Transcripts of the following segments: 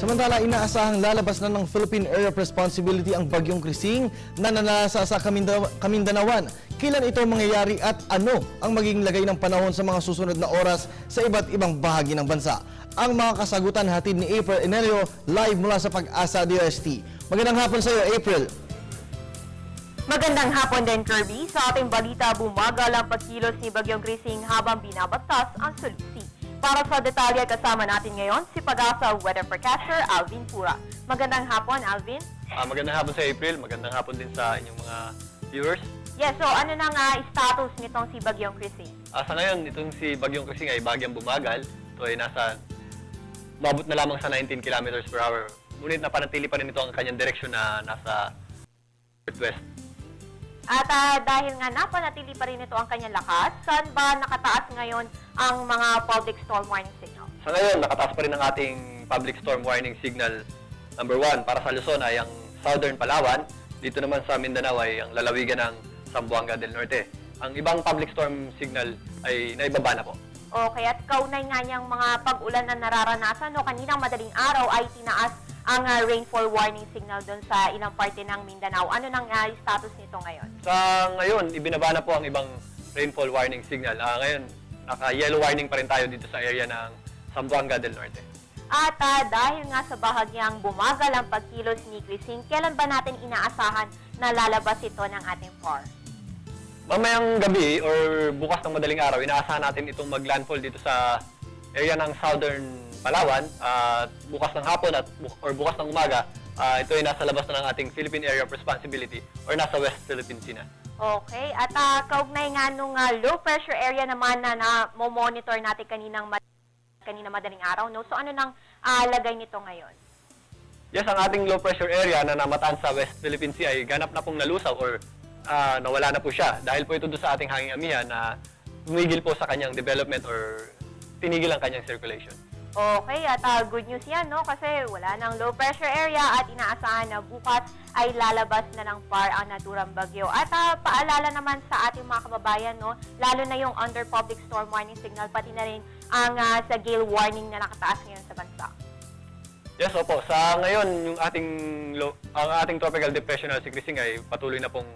Samantala, inaasahang lalabas na ng Philippine Area of Responsibility ang Bagyong Krising na nanasa sa Kamindanawan. Kailan ito mangyayari at ano ang magiging lagay ng panahon sa mga susunod na oras sa iba't ibang bahagi ng bansa? Ang mga kasagutan hatid ni April Enerio live mula sa Pag-asa DOST. Magandang hapon sa iyo, April. Magandang hapon din, Kirby. Sa ating balita, bumagal ang pagkilos ni Bagyong Krising habang binabatas ang Sulusi. Para sa detalye, kasama natin ngayon si Pag-asa Weather Forecaster Alvin Pura. Magandang hapon, Alvin. Magandang hapon sa April. Magandang hapon din sa inyong mga viewers. Yes, so ano na nga status nitong si Bagyong Krising? Sa ngayon, itong si Bagyong Krising ay bagyang bumagal. Ito ay umabot na lamang sa 19 kilometers per hour. Ngunit napanatili pa rin ito ang kanyang direksyon na nasa northwest. At dahil nga napanatili pa rin ito ang kanyang lakas, saan ba nakataas ngayon ang mga public storm warning signal? Sa ngayon, nakataas pa rin ang ating public storm warning signal number 1 para sa Luzon ay ang Southern Palawan. Dito naman sa Mindanao ay ang lalawigan ng Zamboanga del Norte. Ang ibang public storm signal ay naibaba na po. Okay, at kaunay nga niyang mga pag-ulan na nararanasan, no, kaninang madaling araw ay tinaas ang rainfall warning signal doon sa ilang parte ng Mindanao. Ano nang status nito ngayon? Sa ngayon, ibinaba na po ang ibang rainfall warning signal. Ngayon, naka-yellow warning pa rin tayo dito sa area ng Zamboanga del Norte. At dahil nga sa bahagyang bumagal ang pagkilos ni Krising, kailan ba natin inaasahan na lalabas ito ng ating FAR? Mamayang gabi or bukas ng madaling araw, inaasahan natin itong mag-landfall dito sa area ng Southern Palawan. Bukas ng hapon or bukas ng umaga, ito ay nasa labas na ng ating Philippine Area of Responsibility or nasa West Philippine Sea na. Okay, at kaugnay nga nung low pressure area naman na monitor natin kanina madaling araw, no? So ano nang lagay nito ngayon? Yes, ang ating low pressure area na namataan sa West Philippine Sea ay ganap na pong nalusaw or nawala na po siya. Dahil po ito doon sa ating hanging amihan na tumigil po sa kanyang development or tinigil ang kanyang circulation. Okay, at good news yan, no? Kasi wala nang low pressure area at inaasahan na bukas ay lalabas na ng FAR ang naturang bagyo. At paalala naman sa ating mga kababayan, no? Lalo na yung under public storm warning signal, pati na rin ang sa gale warning na nakataas ngayon sa bansa. Yes, opo. Sa ngayon, ang ating tropical depression na si Krising ay patuloy na pong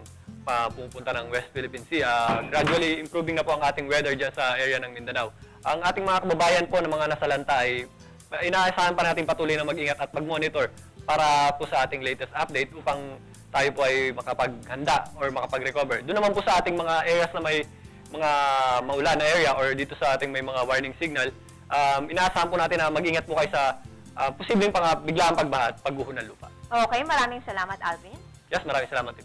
pupunta ng West Philippine Sea. Gradually improving na po ang ating weather dyan sa area ng Mindanao. Ang ating mga kababayan po na mga nasa lanta ay inaasahan pa natin patuloy na mag-ingat at mag-monitor para po sa ating latest update upang tayo po ay makapaghanda or makapag-recover. Doon naman po sa ating mga areas na may mga maulan na area or dito sa ating may mga warning signal, inaasahan po natin na mag-ingat po kayo sa posibleng biglaang pagbaha at pagguho ng lupa. Okay, maraming salamat, Alvin. Yes, maraming salamat.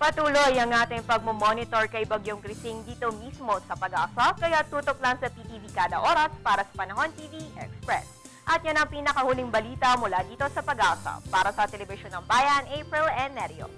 Patuloy ang ating pagmomonitor kay Bagyong Krising dito mismo sa Pag-asa, kaya tutok lang sa PTV kada oras para sa Panahon TV Express. At yan ang pinakahuling balita mula dito sa Pag-asa. Para sa Telebisyon ng Bayan, April Enerio.